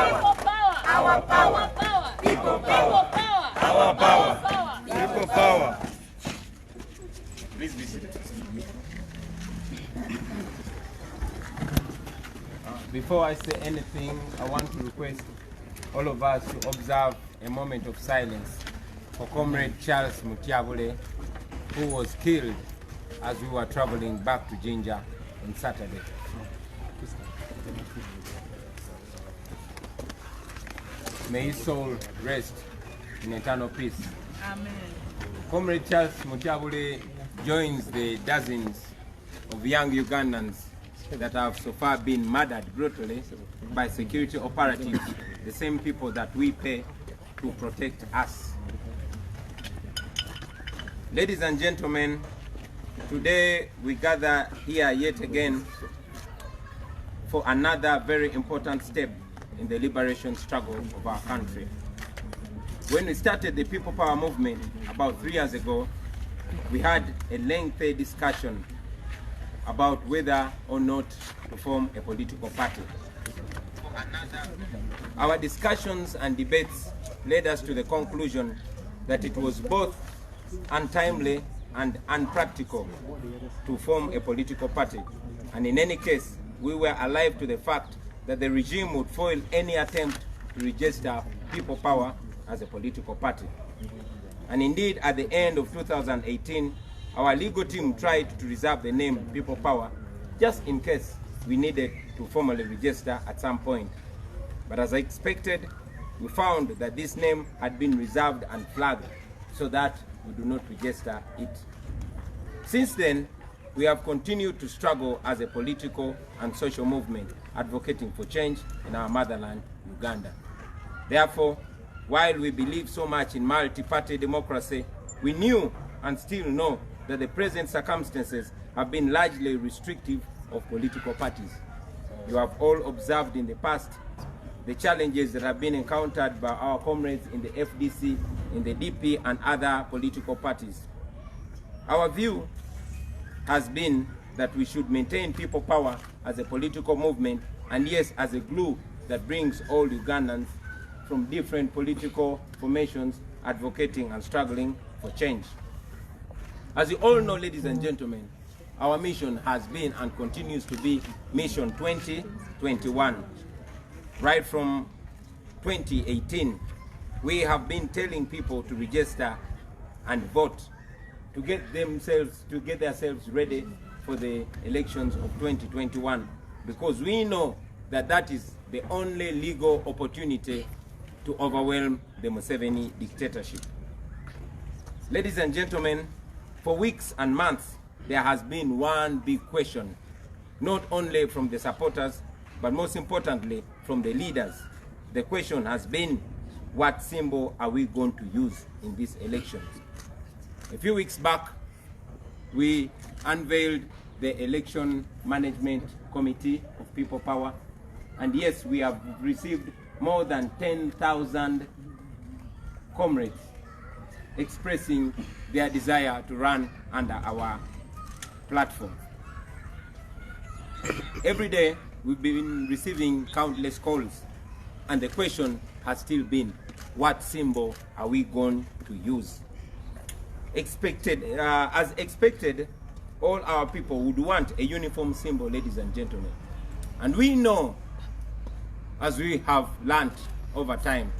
Our power. People power. Our power. People power. Please be seated. Before I say anything, I want to request all of us to observe a moment of silence for Comrade Charles Mutyabule, who was killed as we were traveling back to Jinja on Saturday. May his soul rest in eternal peace. Amen. Comrade Charles Mutyabule joins the dozens of young Ugandans that have so far been murdered brutally by security operatives, the same people that we pay to protect us. Ladies and gentlemen, today we gather here yet again for another very important step in the liberation struggle of our country. When we started the People Power movement about 3 years ago, we had a lengthy discussion about whether or not to form a political party. Our discussions and debates led us to the conclusion that it was both untimely and unpractical to form a political party. And in any case, we were alive to the fact that the regime would foil any attempt to register People Power as a political party. And indeed, at the end of 2018, our legal team tried to reserve the name People Power just in case we needed to formally register at some point. But as I expected, we found that this name had been reserved and flagged so that we do not register it. Since then, we have continued to struggle as a political and social movement advocating for change in our motherland, Uganda. Therefore, while we believe so much in multi-party democracy, we knew and still know that the present circumstances have been largely restrictive of political parties. You have all observed in the past the challenges that have been encountered by our comrades in the FDC, in the DP, and other political parties. Our view has been that we should maintain People Power as a political movement, and yes, as a glue that brings all Ugandans from different political formations advocating and struggling for change. As you all know, ladies and gentlemen, our mission has been and continues to be Mission 2021. Right from 2018, we have been telling people to register and vote to get themselves ready for the elections of 2021, because we know that that is the only legal opportunity to overwhelm the Museveni dictatorship. Ladies and gentlemen, for weeks and months, there has been one big question, not only from the supporters, but most importantly, from the leaders. The question has been, what symbol are we going to use in these elections? A few weeks back, we unveiled the Election Management Committee of People Power, and yes, we have received more than 10,000 comrades expressing their desire to run under our platform. Every day, we've been receiving countless calls, and the question has still been, what symbol are we going to use? As expected, all our people would want a uniform symbol, ladies and gentlemen. And we know, as we have learned over time,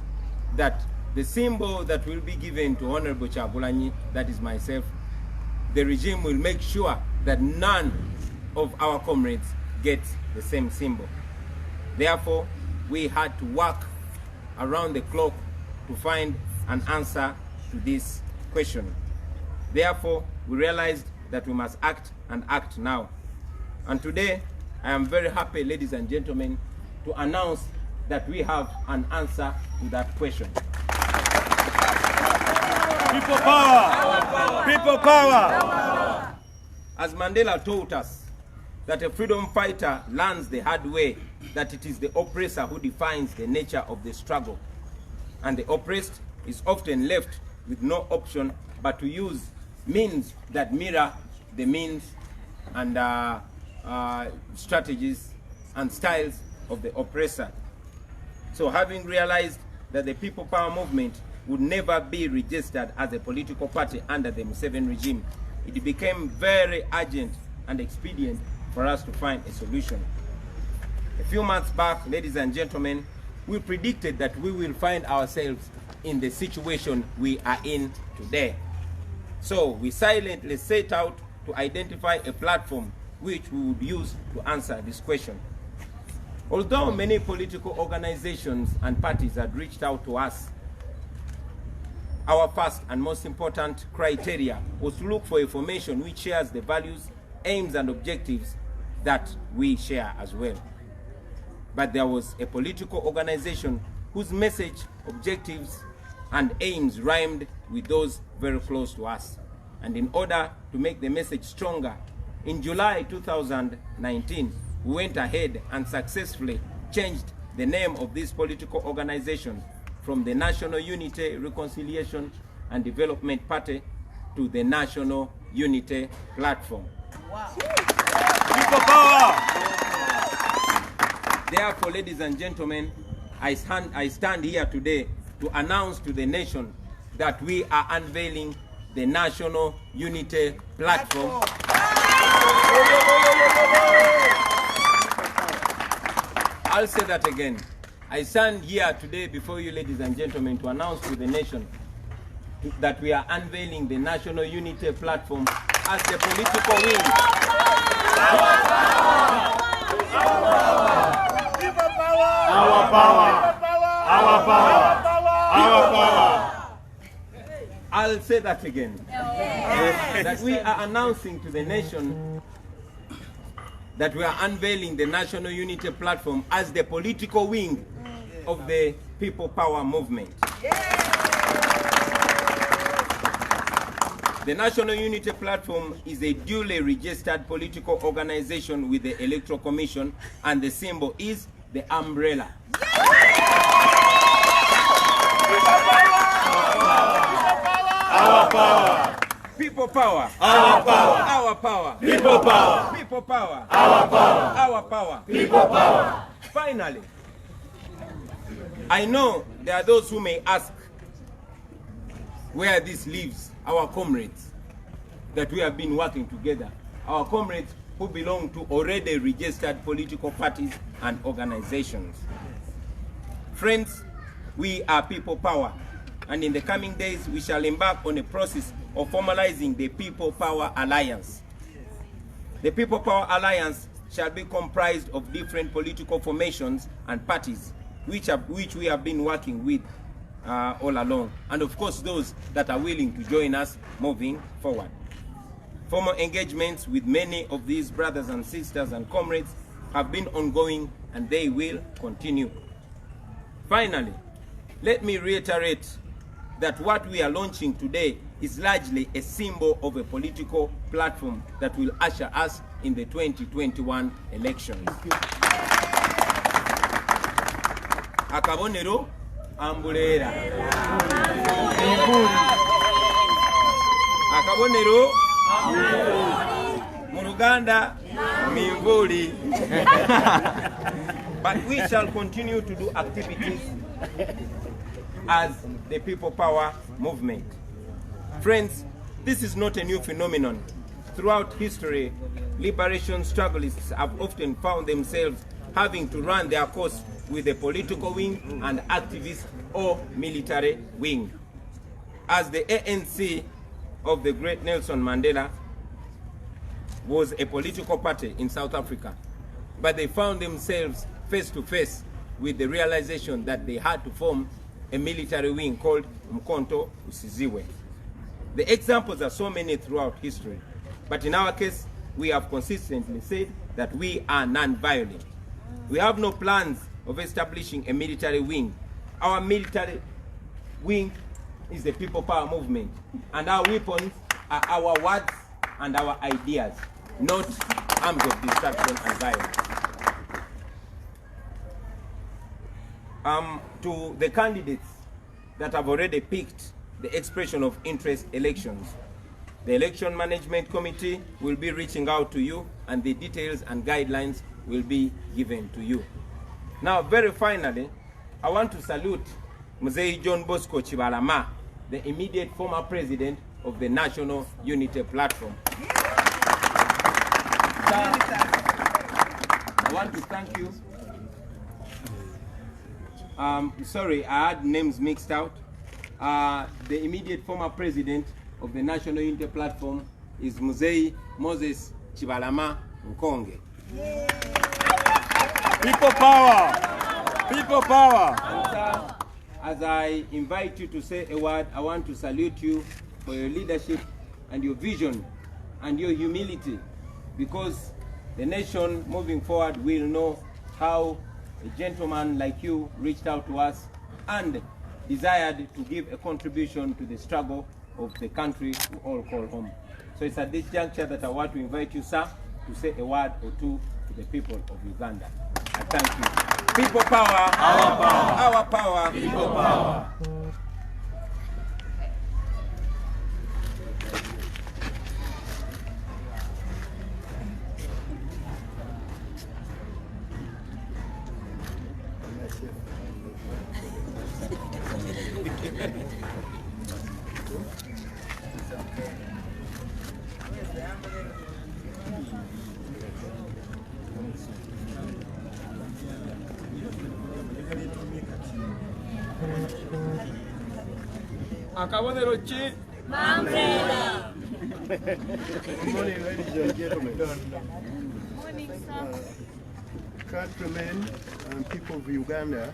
that the symbol that will be given to Honorable Kyagulanyi, that is myself, the regime will make sure that none of our comrades get the same symbol. Therefore, we had to work around the clock to find an answer to this question. Therefore, we realized that we must act, and act now. And today, I am very happy, ladies and gentlemen, to announce that we have an answer to that question. People power! People power! As Mandela taught us that a freedom fighter learns the hard way that it is the oppressor who defines the nature of the struggle, and the oppressed is often left with no option but to use means that mirror the means and strategies and styles of the oppressor. So having realized that the People Power Movement would never be registered as a political party under the Museveni regime, it became very urgent and expedient for us to find a solution. A few months back, ladies and gentlemen, we predicted that we will find ourselves in the situation we are in today. So we silently set out to identify a platform which we would use to answer this question. Although many political organizations and parties had reached out to us, our first and most important criteria was to look for information which shares the values, aims, and objectives that we share as well. But there was a political organization whose message, objectives, and aims rhymed with those very close to us. And in order to make the message stronger, in July 2019, we went ahead and successfully changed the name of this political organization from the National Unity, Reconciliation and Development Party to the National Unity Platform. Wow. People power! Therefore, ladies and gentlemen, I stand here today to announce to the nation that we are unveiling the National Unity Platform. I'll say that again. I stand here today before you, ladies and gentlemen, to announce to the nation that we are unveiling the National Unity Platform as the political wing. Our power! Our power! Our power! I'll say that again. That we are announcing to the nation that we are unveiling the National Unity Platform as the political wing of the People Power Movement. The National Unity Platform is a duly registered political organization with the Electoral Commission, and the symbol is the umbrella. Our power! People power! Our power! Our power! People power! People power! Our power! Our power! People power! Finally, I know there are those who may ask where this leaves our comrades that we have been working together, our comrades who belong to already registered political parties and organizations. Friends, we are People Power, and in the coming days we shall embark on a process of formalizing the People Power Alliance. The People Power Alliance shall be comprised of different political formations and parties which we have been working with all along, and of course those that are willing to join us moving forward. Formal engagements with many of these brothers and sisters and comrades have been ongoing, and they will continue. Finally, let me reiterate that what we are launching today is largely a symbol of a political platform that will usher us in the 2021 elections. Akabonero ambulera. Akabonero mu Uganda mimvuli. But we shall continue to do activities as the People Power Movement. Friends, this is not a new phenomenon. Throughout history, liberation struggleists have often found themselves having to run their course with a political wing and activist or military wing. As the ANC of the great Nelson Mandela was a political party in South Africa, but they found themselves face to face with the realization that they had to form a military wing called Mkonto Usiziwe. The examples are so many throughout history, but in our case, we have consistently said that we are non-violent. We have no plans of establishing a military wing. Our military wing is the People Power Movement, and our weapons are our words and our ideas, not arms of destruction and violence. To the candidates that have already picked the expression of interest elections, the Election Management Committee will be reaching out to you, and the details and guidelines will be given to you. Now, very finally, I want to salute Mzee John Bosco Chibalama, the immediate former president of the National Unity Platform. Sir, I want to thank you. Sorry, I had names mixed out. The immediate former president of the National Unity Platform is Mzee Moses Chibalama Nkonge. People power! People power! And sir, as I invite you to say a word, I want to salute you for your leadership and your vision and your humility, because the nation moving forward will know how a gentleman like you reached out to us and desired to give a contribution to the struggle of the country we all call home. So it's at this juncture that I want to invite you, sir, to say a word or two to the people of Uganda. I thank you. People power. Our power. Our power. People power. Akabonero ki? Umbrella. Good morning, ladies and gentlemen. Morning, sir. Countrymen and people of Uganda,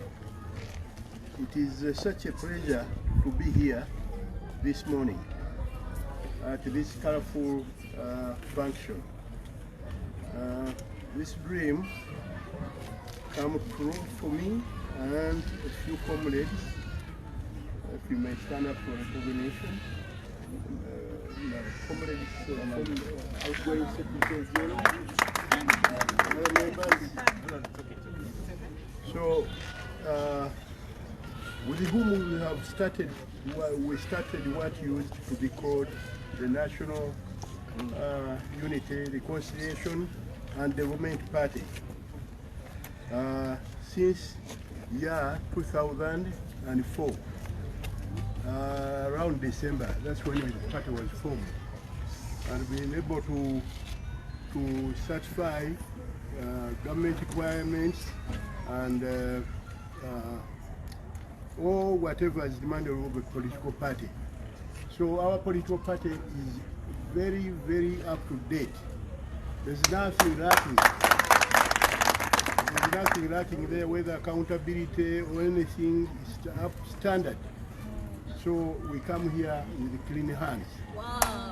it is such a pleasure to be here this morning at this colorful function. This dream came true for me and a few comrades. If you may stand up for recognition. My comrades from outgoing Secretary General, other members. So, with whom we have started, we started what used to be called the National Unity, Reconciliation and Development Party. Since year 2004, around December, that's when the party was formed, and being able to satisfy government requirements and or whatever is demanded of a political party. So our political party is very, very up to date. There's nothing lacking. There's nothing lacking there, whether accountability or anything is up standard. So we come here with clean hands. Wow.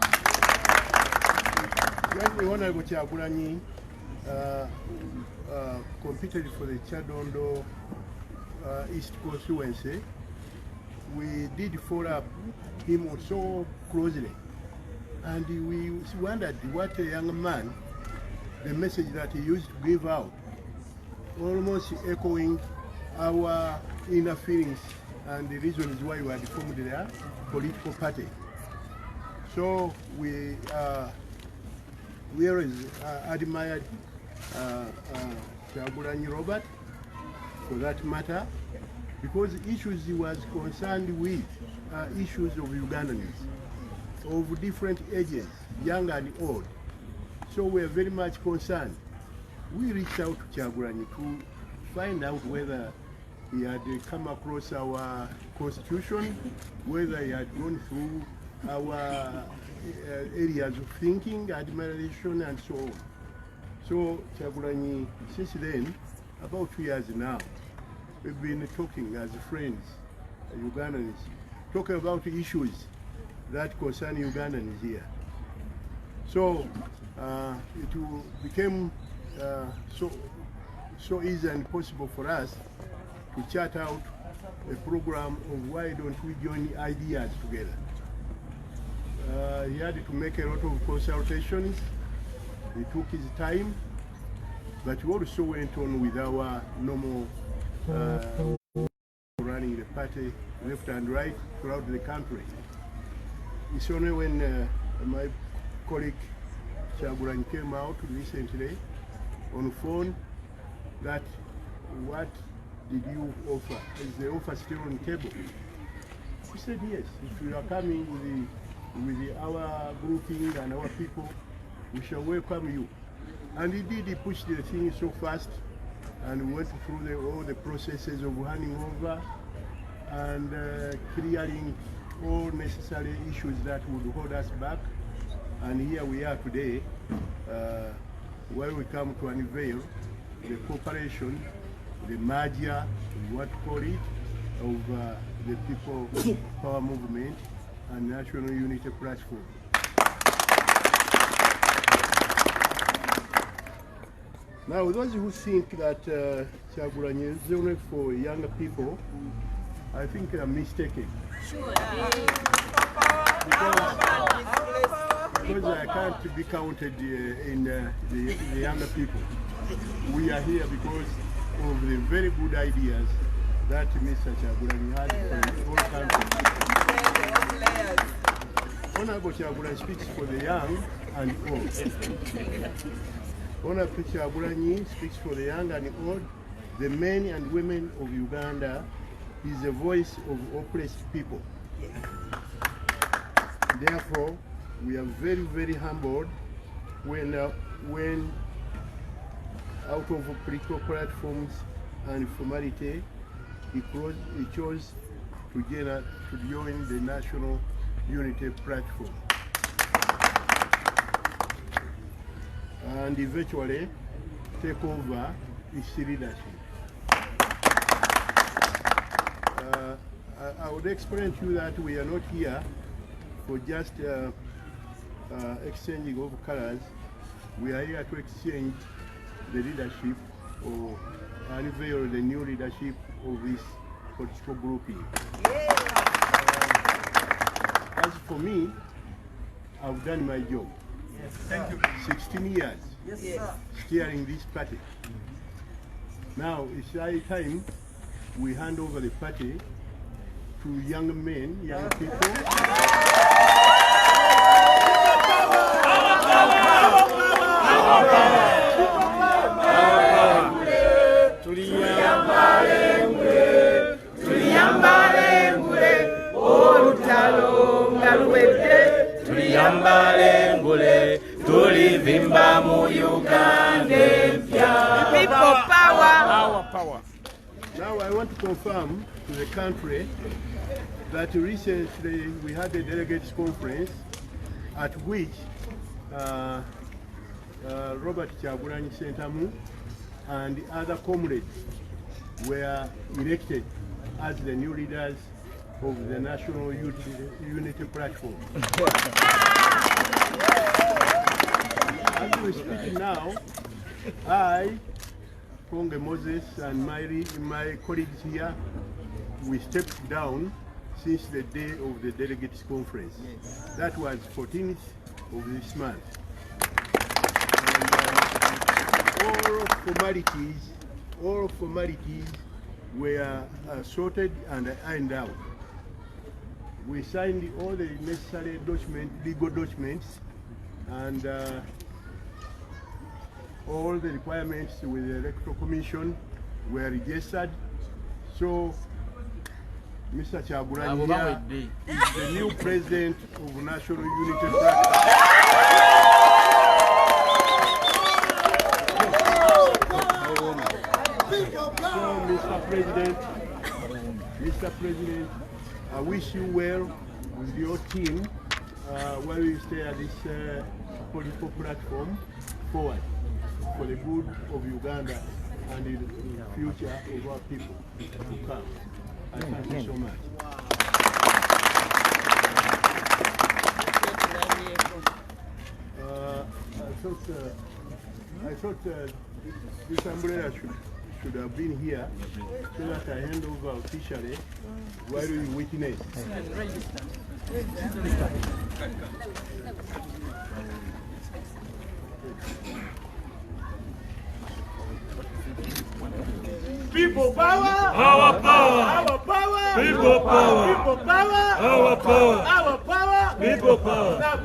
When the Honorable Kyagulanyi competed for the Chadondo East constituency, we did follow up him so closely. And we wondered what a young man, the message that he used to give out, almost echoing our inner feelings and the reasons why we had formed their political party. So we always admired Kyagulanyi Robert, for that matter, because issues he was concerned with are issues of Ugandans, of different ages, young and old. So we are very much concerned. We reached out to Kyagulanyi to find out whether he had come across our constitution, whether he had gone through our areas of thinking, admiration, and so on. So Kyagulanyi, since then, about 2 years now, we've been talking as friends, Ugandans, talking about issues that concern Ugandans here. So it became so easy and possible for us to chart out a program of why don't we join ideas together. He had to make a lot of consultations. He took his time, but we also went on with our normal running the party left and right throughout the country. It's only when my colleague Kyagulanyi came out recently on phone that what did you offer? Is the offer still on the table? We said yes. If you are coming with our grouping and our people, we shall welcome you. And indeed, he pushed the thing so fast, and we went through all the processes of handing over and clearing all necessary issues that would hold us back. And here we are today, where we come to unveil the cooperation, the merger, what to call it, of the People Power Movement and National Unity Platform. Now, those who think that Kyagulanyi is only for younger people, I think they are mistaken. Sure. Because I can't be counted in the younger people. We are here because of the very good ideas that Mr. Kyagulanyi had for all countries. Honorable Kyagulanyi speaks for the young and old. Honorable Kyagulanyi speaks for the young and old, the men and women of Uganda. Is the voice of oppressed people. Therefore, we are very, very humbled when out of political platforms and formality, he chose to join the National Unity Platform. And eventually take over its leadership. I would explain to you that we are not here for just exchanging of colors. We are here to exchange the leadership or unveil the new leadership of this political grouping. As for me, I've done my job. Yes, thank you. 16 years steering this party. Now it's high time we hand over the party to young men, young people. People power. Power. Now I want to confirm to the country that recently we had a delegates conference at which Robert Kyagulanyi Ssentamu and other comrades were elected as the new leaders of the National Unity Platform. As we speak now, I, Konge Moses, and my colleagues here, we stepped down since the day of the delegates conference. That was 14th of this month. And all formalities were sorted and ironed out. We signed all the necessary legal documents, and all the requirements with the Electoral Commission were registered. So Mr. Kyagulanyi is the new president of National Unity Platform. So Mr. President, I wish you well with your team while you stay at this political platform forward for the good of Uganda and the future of our people to come. I thank you so much. I thought this umbrella should have been here so that I hand over officially while you witness. People power. Our power. Our power. People power. People power. Our power. Our power. People power.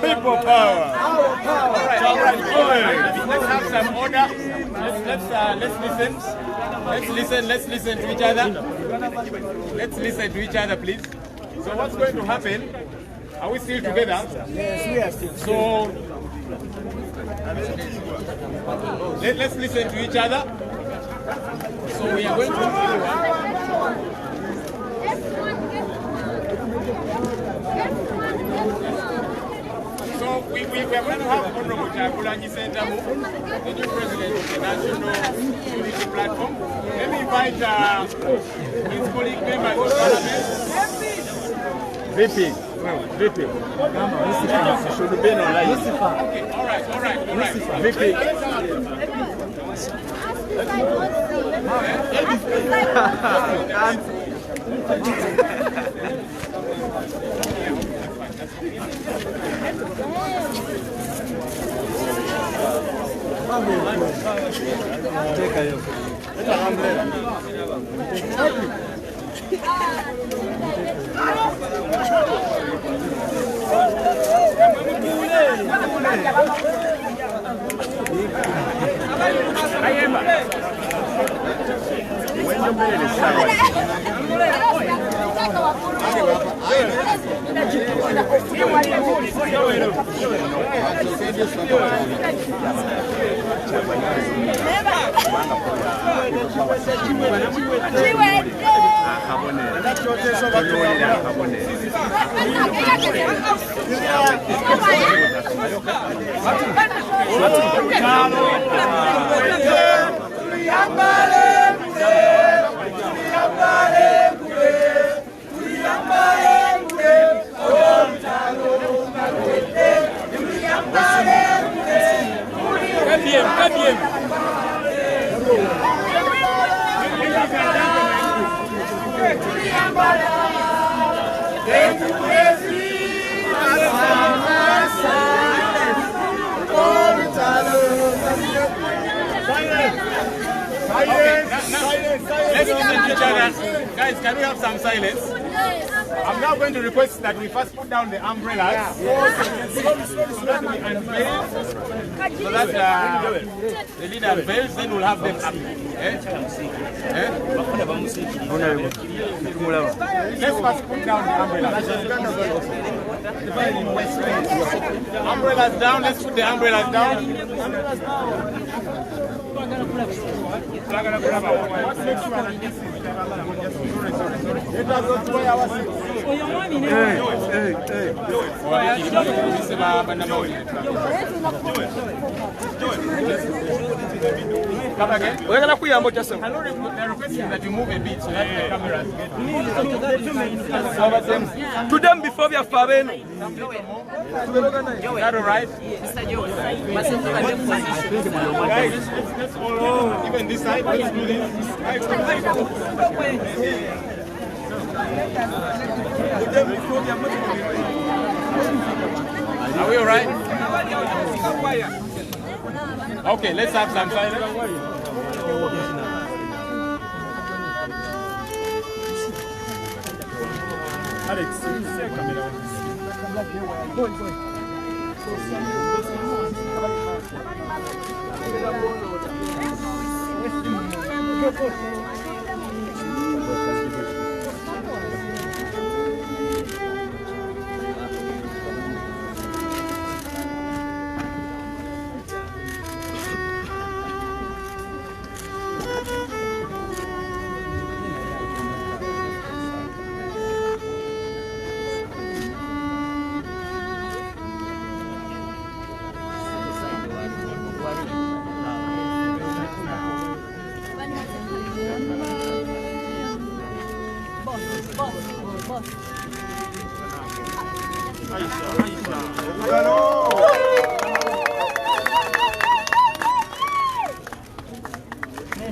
People power. All right. Let's have some order. Let's listen. Let's listen to each other. Let's listen to each other, please. So what's going to happen? Are we still together? Yes, we are still. So let's listen to each other. So we are going to. So we are going to have Honorable Chakulanji Sentamu, the new president of the National Unity Platform. Let me invite his colleague members of Parliament. VP. Should be online. Okay, all right. VP. Let's listen to each other. Guys, can we have some silence? I'm now going to request that we first put down the umbrellas so that we unveil, so that the leader unveils, then we'll have them up. Let's first put down the umbrellas. Umbrellas down, let's put the umbrellas down. Come again? They're requesting that you move a bit so that the cameras get To them before we are far away. Is that all right? Guys, let's follow. Even this side, let's do this. Are we all right? Okay, let's have some silence. Alex,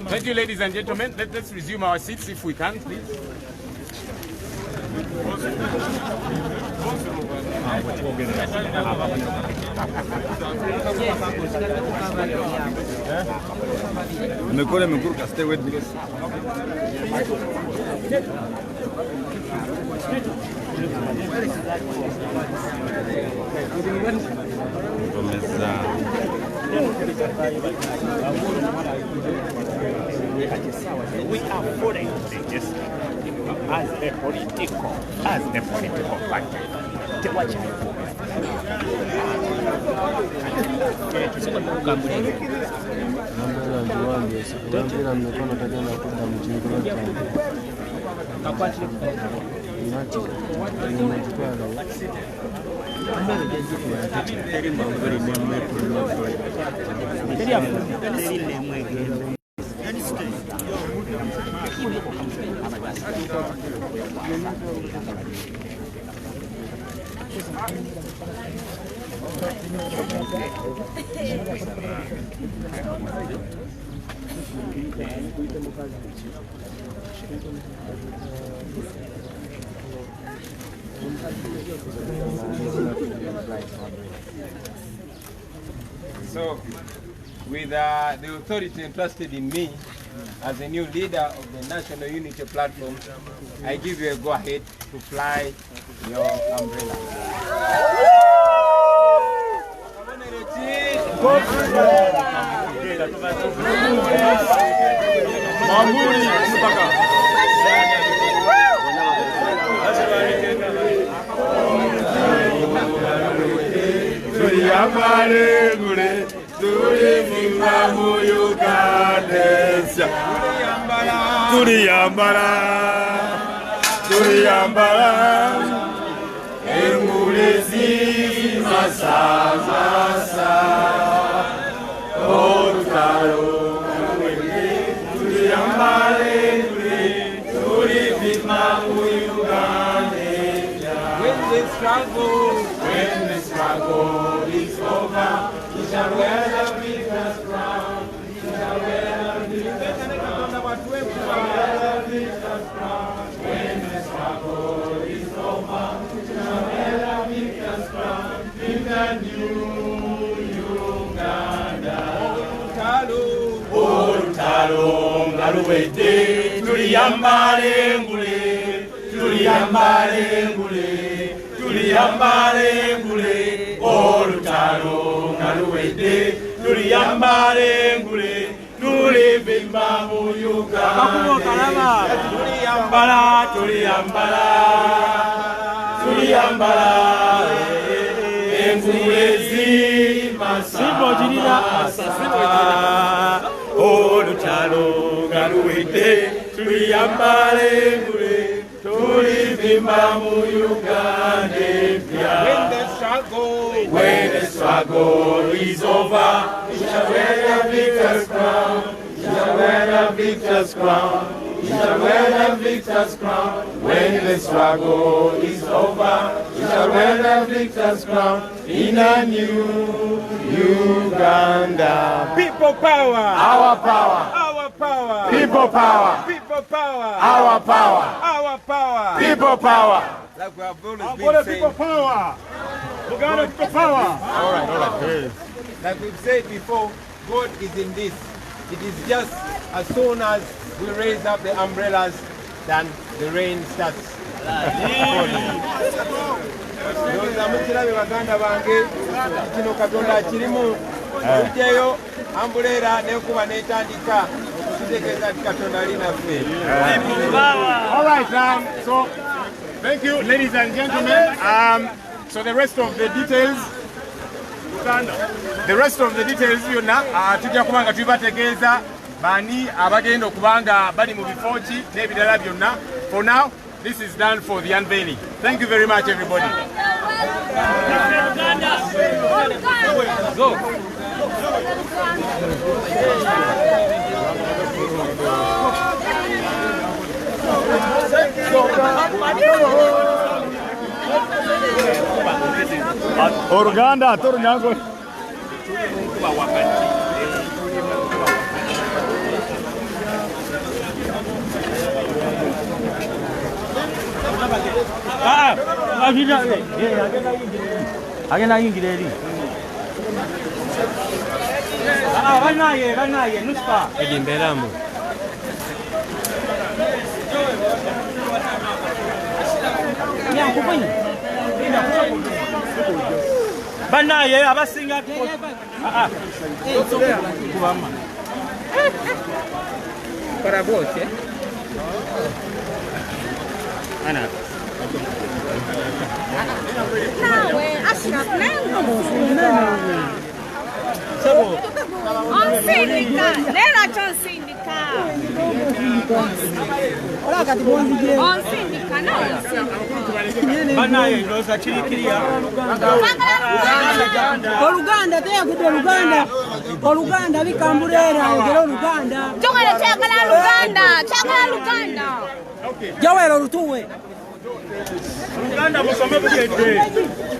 Thank you, ladies and gentlemen. Let's resume our seats if we can, please. Stay with me. We are following this as a political party. Watch So, with the authority entrusted in me as a new leader of the National Unity Platform, I give you a go-ahead to fly your umbrella. When the struggle is over, we shall wear the victor's crown. We shall wear the victor's crown. When the struggle is over, we shall wear the victor's crown in the new Uganda. Olutalo ngaluwedde, tuliyambale ngule, tuliyambale ngule, tuliyambale ngule. Olutalo ngaluwedde, tuliyambale ngule, tulivimba mu Uganda. Tuliyambala, tuliyambala, tuliyambala engule zimasasa. Olutalo ngaluwedde, tuliyambale ngule, tulivimba mu Uganda empya. When the struggle is over, we shall wear the victor's crown. We shall wear the victor's crown. We shall wear the victor's crown. When the struggle is over, we shall wear the victor's crown in a new Uganda. People power! Our power! Our power! People power! People power! Our power! Our power! People power! Like we have always been saying. People power! Uganda people power! All right. Like we've said before, God is in this. It is just as soon as we raise up the umbrellas, then the rain starts. Mukirabe baganda bange, kino Katonda kirimu. Tujjayo umbrella nekuba netandika. Kitegeeza Katonda ali naffe. All right, so thank you, ladies and gentlemen. So the rest of the details, yonna tujja kubanga tubategeeza bani abagenda okubanga bali mu bifooki n'ebirala byonna. For now, this is done for the unveiling. Thank you very much, everybody. Go. Uganda, Tornyago. Agenda yingireri. Banaye, nuspa. Edimberamu. Nyankubunyi. Banaye abasinga kubama. Para voce. Ana. Nawe, Ashraf, Sabo. on sindika, nera chon sindika. On sindika, no on sindika. Banaye ndoza chirikiria. Oluganda teyagude Oluganda bikamburera ayogera Oluganda. Chogala chagala Luganda. Jawero lutuwe. Uganda musome bujede.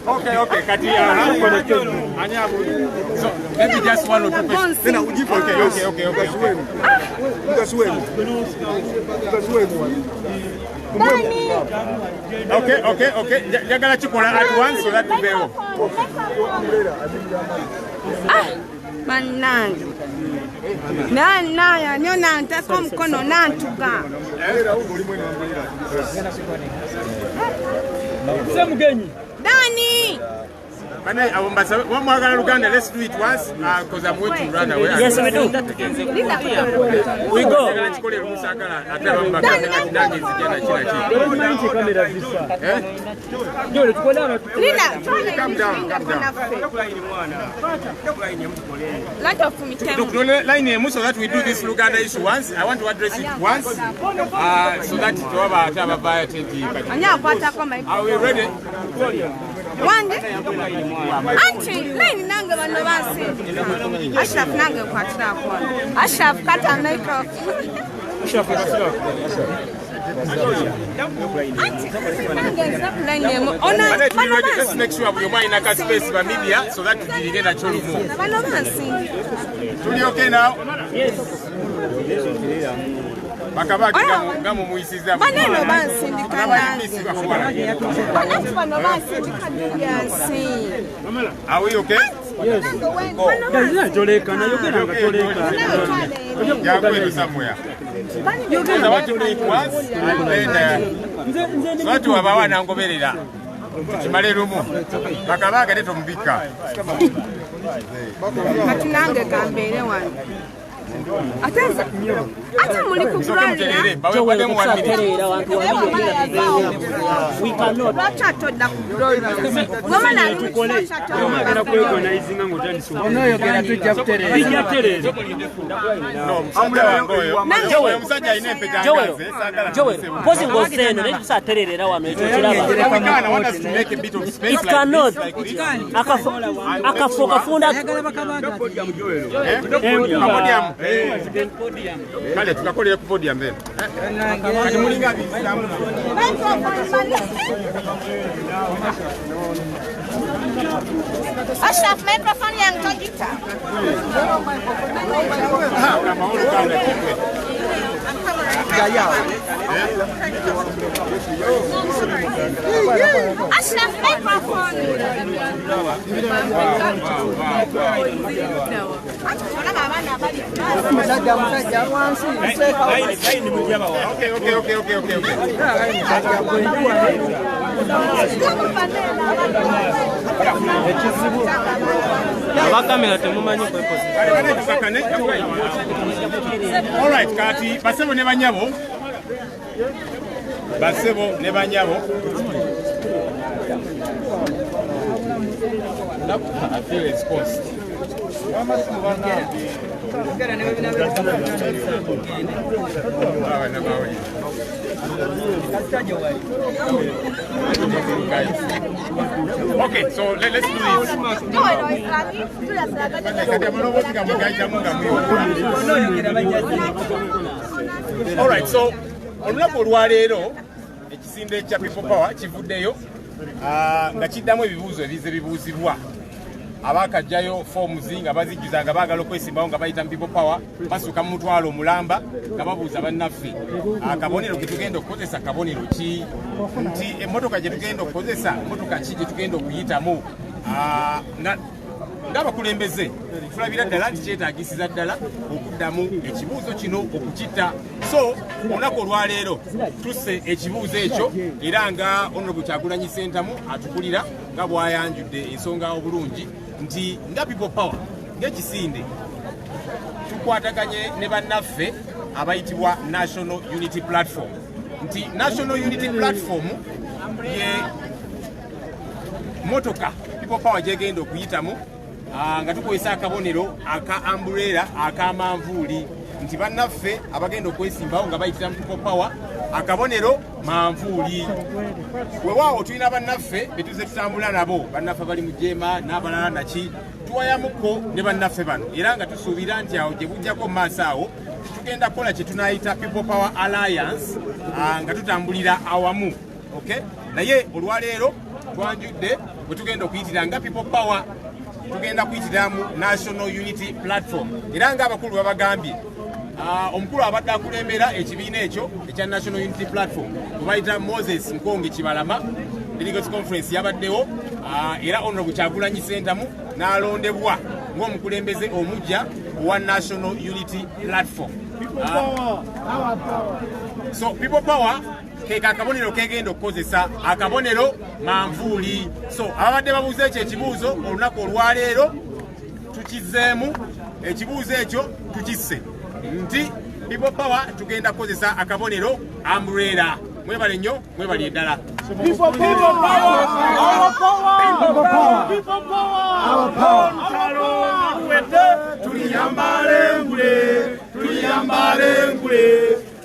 Okay, kati anyabu. So, maybe just one or two questions. Then I will give okay. Okay. Jagala chikola at once so that we go. Manange. Na nyona ntako mkono nantuga. Semugenyi. Dani. One more Uganda, let's do it once because I'm going to run away. Yes, we do. We go. Come down. Look, line so that we do this Uganda issue once. I want to address it once so that to have a buyer Are we ready? Wande? Auntie, nani nange bano basi. Ashraf nange kwatira kwa. Ashraf kata microphone. Let's make sure we are in a space for media so that we get a cholo more. Okay now? Yes. Bakabaki gamu muisiza. Maneno basindika nange. Bano basindika nange. Are we okay? Yes. Toleka na yogena ngatoleka. Yakwenda somewhere. I want to do it once and then watu abawana ngoberera. Kimale lumu. Bakabaka leto mbika. Katunange kambere wange. Ateza. Ata muli kukulana. Jowele kusaterera wantu we cannot. Bacha toda kukulana. Mama na tukole. Yomagera kwegonaizinga ngotandisi. Onoyogera tujja kuterera. Bijja terera. No, amula ngoyo. Jowele musajja ine petangaze. Jowele. Pozi ngozeno ne tusaterera wano ekyo kiraba. I want us to make a bit of space. It cannot. Akafoka funda. Kale tukakolera ku podium then. Kati mulinga bisamu. Ashraf, microphone yang togita. Ashraf, microphone. All right, kati basebo ne banyabo. I feel exposed. Okay, so let's do this. All right, so olunaku olwaleero ekisinde kya People Power kivuddeyo nga kiddamu ebibuuzo ebibuuzibwa abakajjayo forms nga bazijjuza nga baagala okwesimbawo nga bayita mu people power basuka mu mutwalo omulamba nga babuuza bannaffe akabonero ke tugenda okukozesa kabonero ki nti emmotoka gye tugenda okukozesa mmotoka ki gye tugenda okuyitamu ng'abakulembeze tulabira ddala nti kyetaagisiza ddala okuddamu ekibuuzo kino okukitta so olunaku olwaleero tusse ekibuuzo ekyo era nga Honorable Kyagulanyi Ssentamu atukulira nga bw'ayanjudde ensonga obulungi nti nga people power ng'ekisinde tukwataganye ne bannaffe abayitibwa National Unity Platform nti National Unity Platform ye motoka people power gyegenda okuyitamu nga tukozesa akabonero aka umbrella akamanvuuli nti bannaffe abagenda okwesimbawo nga bayitira mu people power akabonero manvuuli weewaawo tulina bannaffe betuze tutambula nabo bannaffe bali mu jeema n'abalala naki tuwayamuko ne bannaffe bano era nga tusuubira nti awo gye bujjako mu maaso awo tugenda kukola kye tunaayita people power alliance nga tutambulira awamu naye olwaleero twanjudde bwe tugenda okuyitira nga people power tugenda kuyitiramu National Unity Platform era ng'abakulu babagambye omukulu abadde akulembera ekibiina ekyo ekya National Unity Platform kubayita Moses Nkonge Kibalama Delegates Conference yabaddewo era Honorable Kyagulanyi Ssentamu n'alondebwa ng'omukulembeze omujja owa National Unity Platform so people power keka akabonero kegenda okukozesa akabonero manvuuli so ababadde babuuza ekyo ekibuuzo olunaku olwaleero tukizeemu ekibuuzo ekyo tukisse nti people power tugenda kukozesa akabonero umbrella mwebale nnyo mwebale eddala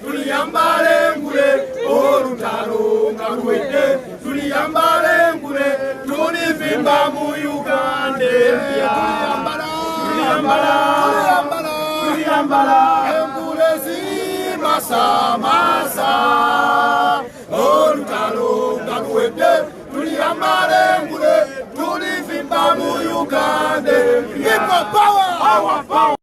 tuliyambale ngule olutalo nga luwedde tuliyambale ngule tulivimba mu Uganda tuliyambala engule zimasamasa olutalo nga luwedde tuliyambale ngule tulivimba mu Uganda. People power!